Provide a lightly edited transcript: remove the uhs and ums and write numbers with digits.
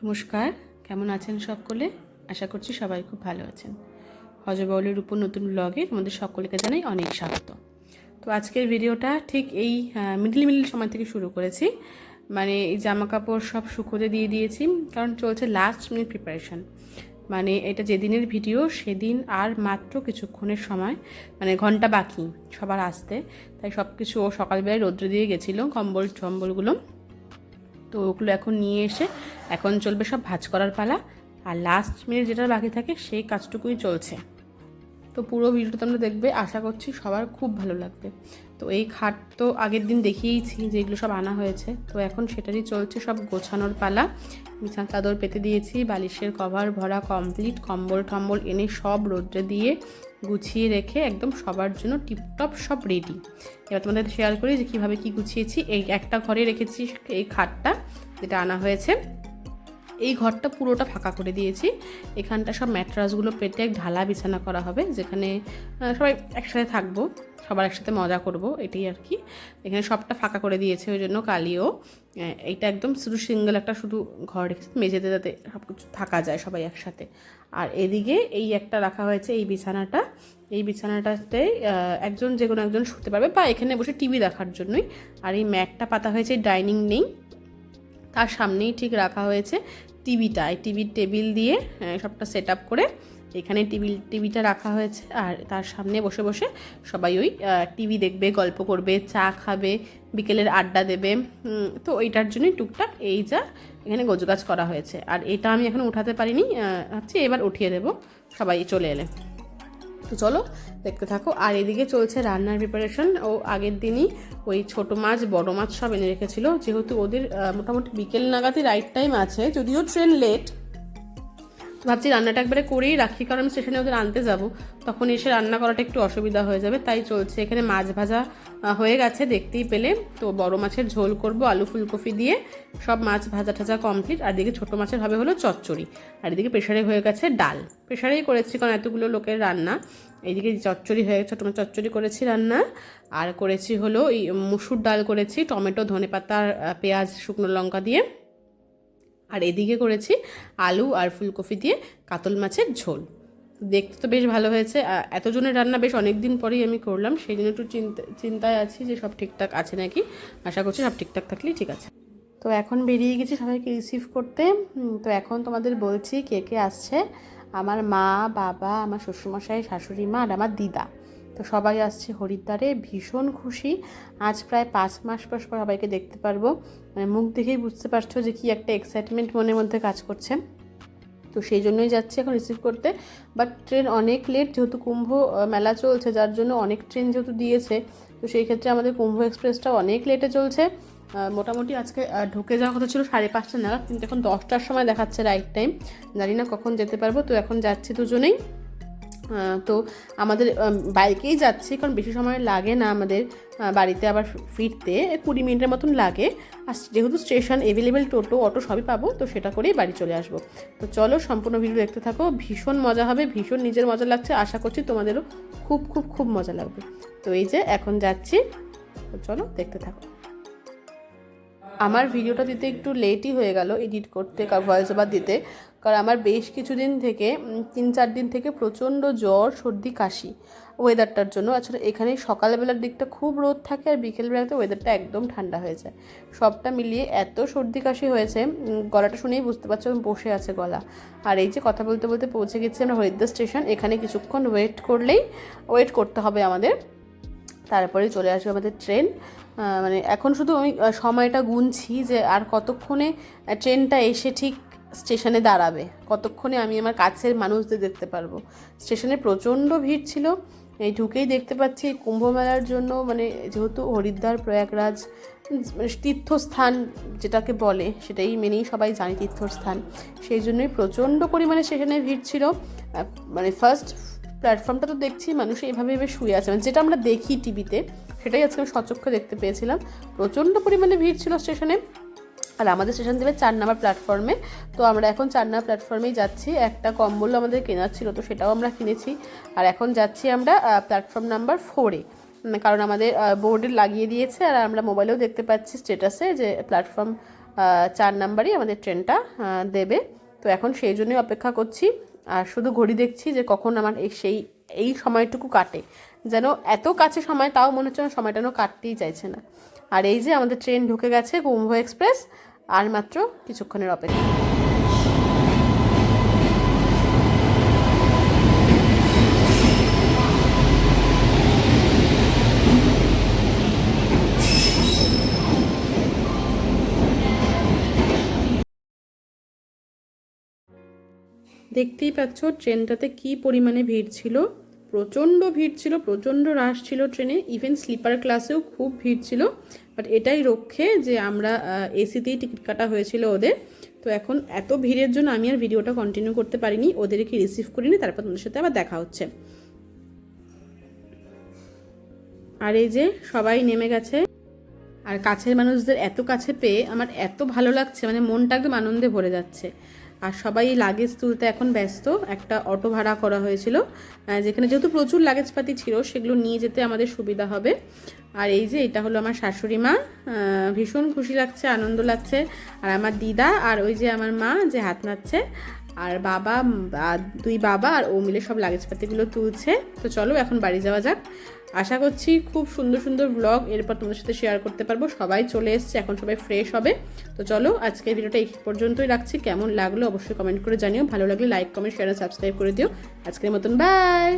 নমস্কার, কেমন আছেন সকলে? আশা করছি সবাই খুব ভালো আছেন। হজবরলের উপর নতুন ব্লগে তোমাদের সকলকে জানাই অনেক স্বাগত। তো আজকের ভিডিওটা ঠিক এই মিডিল সময় থেকে শুরু করেছি। মানে এই জামা কাপড় সব শুকোতে দিয়ে দিয়েছি, কারণ চলছে লাস্ট মিনিট প্রিপারেশান। মানে এটা যেদিনের ভিডিও সেদিন আর মাত্র কিছুক্ষণের সময়, মানে ঘন্টা বাকি সবার আসতে। তাই সব কিছু ও সকালবেলায় রৌদ্রে দিয়ে গেছিলো টম্বলগুলো। তো ওগুলো এখন নিয়ে এসে এখন চলবে সব ভাঁজ করার পালা। আর লাস্ট মিনিট যেটা বাকি থাকে সেই কাজটুকুই চলছে। তো পুরো ভিডিওটা তোমরা দেখবে, আশা করছি সবার খুব ভালো লাগবে। তো এই খাট তো আগের দিন দেখিয়েছি যে এগুলো সব আনা হয়েছে, তো এখন সেটারই চলছে সব গোছানোর পালা। বিছানার চাদর পেতে দিয়েছি, বালিশের কভার ভরা কমপ্লিট, কম্বল এনে সব রোদ্রে দিয়ে গুছিয়ে রেখে একদম সবার জন্য টিপটপ সব রেডি। এবার তোমাদের শেয়ার করি যে কীভাবে কী গুছিয়েছি। এই একটা ঘরে রেখেছি এই খাটটা যেটা আনা হয়েছে, এই ঘরটা পুরোটা ফাঁকা করে দিয়েছি। এখানটা সব ম্যাট্রাসগুলো পেতে এক ঢালা বিছানা করা হবে, যেখানে সবাই একসাথে থাকবো, সবার একসাথে মজা করব, এটাই আর কি। এখানে সবটা ফাঁকা করে দিয়েছে, ওই জন্য কালিও এইটা একদম শুধু সিঙ্গেল একটা শুধু ঘর রেখেছে, মেঝেতে যাতে সব কিছু থাকা যায় সবাই একসাথে। আর এদিকে এই একটা রাখা হয়েছে এই বিছানাটা। এই বিছানাটাতে একজন যে কোনো একজন শুতে পারবে, বা এখানে বসে টিভি দেখার জন্যই। আর এই ম্যাটটা পাতা হয়েছে ডাইনিং নেই, তার সামনেই ঠিক রাখা হয়েছে টিভিটা। এই টিভির টেবিল দিয়ে সবটা সেট আপ করে এখানে টিভিটা রাখা হয়েছে। আর তার সামনে বসে বসে সবাই ওই টিভি দেখবে, গল্প করবে, চা খাবে, বিকেলের আড্ডা দেবে। তো ওইটার জন্যই টুকটাক এই যা এখানে গোছগাছ করা হয়েছে। আর এটা আমি এখন উঠাতে পারিনি, ভাবছি এবার উঠিয়ে দেবো সবাই চলে এলে। তো চলো দেখতে থাকো। আর এদিকে চলছে রান্নার প্রিপারেশন। ও আগের দিনই ওই ছোটো মাছ বড় মাছ সব এনে রেখেছিলো, যেহেতু ওদের মোটামুটি বিকেল নাগাদই রাইট টাইম আছে, যদিও ট্রেন লেট। তো ভাবছি রান্নাটা একবারে করেই রাখি, কারণ আমি স্টেশনে ওদের আনতে যাব, তখন এসে রান্না করাটা একটু অসুবিধা হয়ে যাবে। তাই চলছে এখানে মাছ ভাজা হয়ে গেছে দেখতেই পেলে। তো বড় মাছের ঝোল করব আলু ফুলকপি দিয়ে, সব মাছ ভাজা টাজা কমপ্লিট। আর এদিকে ছোটো মাছের হবে হলো চচ্চড়ি। আর এদিকে প্রেশারে হয়ে গেছে ডাল, প্রেশারেই করেছি কারণ এতগুলো লোকের রান্না। এইদিকে চচ্চড়ি হয়ে গেছে, ছোটো মাছ চচ্চড়ি করেছি রান্না। আর করেছি হলো এই মুসুর ডাল করেছি, টমেটো ধনেপাতা পেঁয়াজ শুকনো লঙ্কা দিয়ে। আর এদিকে করেছি আলু আর ফুলকপি দিয়ে কাতল মাছের ঝোল। দেখতে তো বেশ ভালো হয়েছে। এতজনের রান্না বেশ অনেক দিন পরেই আমি করলাম, সেই জন্য একটু চিন্তায় আছি যে সব ঠিকঠাক আছে নাকি। আশা করছি সব ঠিকঠাক থাকলেই ঠিক আছে। তো এখন বেরিয়ে গেছি সবাইকে রিসিভ করতে। তো এখন তোমাদের বলছি কে কে আসছে। আমার মা, বাবা, আমার শ্বশুরমশাই, শাশুড়ি মা আর আমার দিদা। তো সবাই আসছে হরিদ্বারে, ভীষণ খুশি। আজ প্রায় 5 মাস পর সবাইকে দেখতে পারবো। মানে মুখ দেখেই বুঝতে পারছো যে কি একটা এক্সাইটমেন্ট মনের মধ্যে কাজ করছে। তো সেই জন্যই যাচ্ছি এখন রিসিভ করতে। বাট ট্রেন অনেক লেট, যেহেতু কুম্ভ মেলা চলছে, যার জন্য অনেক ট্রেন যেহেতু দিয়েছে, তো সেই ক্ষেত্রে আমাদের কুম্ভ এক্সপ্রেসটা অনেক লেটে চলছে। মোটামুটি আজকে ঢুকে যাওয়ার কথা ছিল 5:30 নাগাদ, কিন্তু এখন 10টার সময় দেখাচ্ছে রাইট টাইম। জানি না কখন যেতে পারবো। তো এখন যাচ্ছি দুজনেই। তো আমাদের বাইকেই যাচ্ছি, কারণ বেশি সময় লাগে না আমাদের বাড়িতে আবার ফিরতে, 20 মিনিটের মতন লাগে। আর যেহেতু স্টেশন অ্যাভেলেবেল টোটো অটো সবই পাবো, তো সেটা করেই বাড়ি চলে আসবো। তো চলো সম্পূর্ণ ভিডিও দেখতে থাকো, ভীষণ মজা হবে, ভীষণ নিজের মজা লাগছে, আশা করছি তোমাদেরও খুব খুব খুব মজা লাগবে। তো এই যে এখন যাচ্ছি, তো চলো দেখতে থাকো। আমার ভিডিওটা দিতে একটু লেটই হয়ে গেল এডিট করতে, ভয়েস ওভার দিতে, কারণ আমার বেশ কিছুদিন থেকে 3-4 দিন থেকে প্রচণ্ড জ্বর, সর্দি, কাশি ওয়েদারটার জন্য। আসলে এখানে সকালবেলার দিকটা খুব রোদ থাকে, আর বিকেলবেলাতে ওয়েদারটা একদম ঠান্ডা হয়ে যায়। সবটা মিলিয়ে এত সর্দি কাশি হয়েছে, গলাটা শুনেই বুঝতে পারছো বসে আছে গলা। আর এই যে কথা বলতে বলতে পৌঁছে গেছি আমরা হরিদ্বার স্টেশন। এখানে কিছুক্ষণ ওয়েট করতে হবে আমাদের, তারপরেই চলে আসবে আমাদের ট্রেন। মানে এখন শুধু আমি সময়টা গুনছি যে আর কতক্ষণে ট্রেনটা এসে ঠিক স্টেশনে দাঁড়াবে, কতক্ষণে আমি আমার কাছের মানুষদের দেখতে পারবো। স্টেশনে প্রচণ্ড ভিড় ছিল, এই ঢুকেই দেখতে পাচ্ছি কুম্ভ মেলার জন্য, মানে যেহেতু হরিদ্বার প্রয়াগরাজ মানে তীর্থস্থান যেটাকে বলে, সেটাই মেনেই সবাই জানি তীর্থস্থান, সেই জন্যই প্রচণ্ড পরিমাণে সেখানে ভিড় ছিল। মানে ফার্স্ট প্ল্যাটফর্মটা তো দেখছি মানুষ এইভাবে শুয়ে আছে, মানে যেটা আমরা দেখি টিভিতে, সেটাই আজকে আমি সচক্ষে দেখতে পেয়েছিলাম। প্রচণ্ড পরিমাণে ভিড় ছিল স্টেশনে। আর আমাদের স্টেশন দেবে 4 নম্বর প্ল্যাটফর্মে। তো আমরা এখন 4 নম্বর প্ল্যাটফর্মেই যাচ্ছি। একটা কম্বল আমাদের কেনার ছিল, তো সেটাও আমরা কিনেছি। আর এখন যাচ্ছি আমরা প্ল্যাটফর্ম নাম্বার 4-এ, কারণ আমাদের বোর্ডে লাগিয়ে দিয়েছে। আর আমরা মোবাইলেও দেখতে পাচ্ছি স্ট্যাটাসে যে প্ল্যাটফর্ম 4 নাম্বারই আমাদের ট্রেনটা দেবে। তো এখন সেই জন্যই অপেক্ষা করছি, আর শুধু ঘড়ি দেখছি যে কখন আমার এই সময়টুকু কাটে। যেন এত কাছে সময়, তাও মনে হচ্ছে সময়টা যেন কাটতেই চাইছে না। আর এই যে আমাদের ট্রেন ঢুকে গেছে কুম্ভ এক্সপ্রেস, আর মাত্র কিছুক্ষণের অপেক্ষা। দেখতেই পাচ্ছ ট্রেনটাতে কি পরিমাণে ভিড় ছিল, প্রচণ্ড ভিড় ছিল, প্রচণ্ড রাশ ছিল ট্রেনে। ইভেন স্লিপার ক্লাসেও খুব ভিড় ছিল, বাট এটাই রক্ষে যে আমরা এসিতেই টিকিট কাটা হয়েছিল ওদের। তো এখন এত ভিড়ের জন্য আমি আর ভিডিওটা কন্টিনিউ করতে পারিনি, ওদেরকে রিসিভ করিনি, তারপর তোমাদের সাথে আবার দেখা হচ্ছে। আর এই যে সবাই নেমে গেছে, আর কাছের মানুষদের এত কাছে পেয়ে আমার এত ভালো লাগছে, মানে মনটা একদম আনন্দে ভরে যাচ্ছে। আর সবাই লাগেজ তুলতে এখন ব্যস্ত। একটা অটো ভাড়া করা হয়েছিল, যেখানে যেহেতু প্রচুর লাগেজপাতি ছিল সেগুলো নিয়ে যেতে আমাদের সুবিধা হবে। আর এই যে এটা হলো আমার শাশুড়ি মা, ভীষণ খুশি লাগছে, আনন্দ লাগছে। আর আমার দিদা, আর ওই যে আমার মা যে হাত নাড়ছে, আর বাবা, দুই বাবা আর ও মিলে সব লাগেজপাতিগুলো তুলছে। তো চলো এখন বাড়ি যাওয়া যাক। আশা করছি খুব সুন্দর সুন্দর ব্লগ এরপর তোমাদের সাথে শেয়ার করতে পারবো। সবাই চলে এসছে, এখন সবাই ফ্রেশ হবে। তো চলো আজকের ভিডিওটা এই পর্যন্তই রাখছি। কেমন লাগলো অবশ্যই কমেন্ট করে জানিও, ভালো লাগলে লাইক, কমেন্ট, শেয়ার আর সাবস্ক্রাইব করে দিও। আজকের মতন বাই।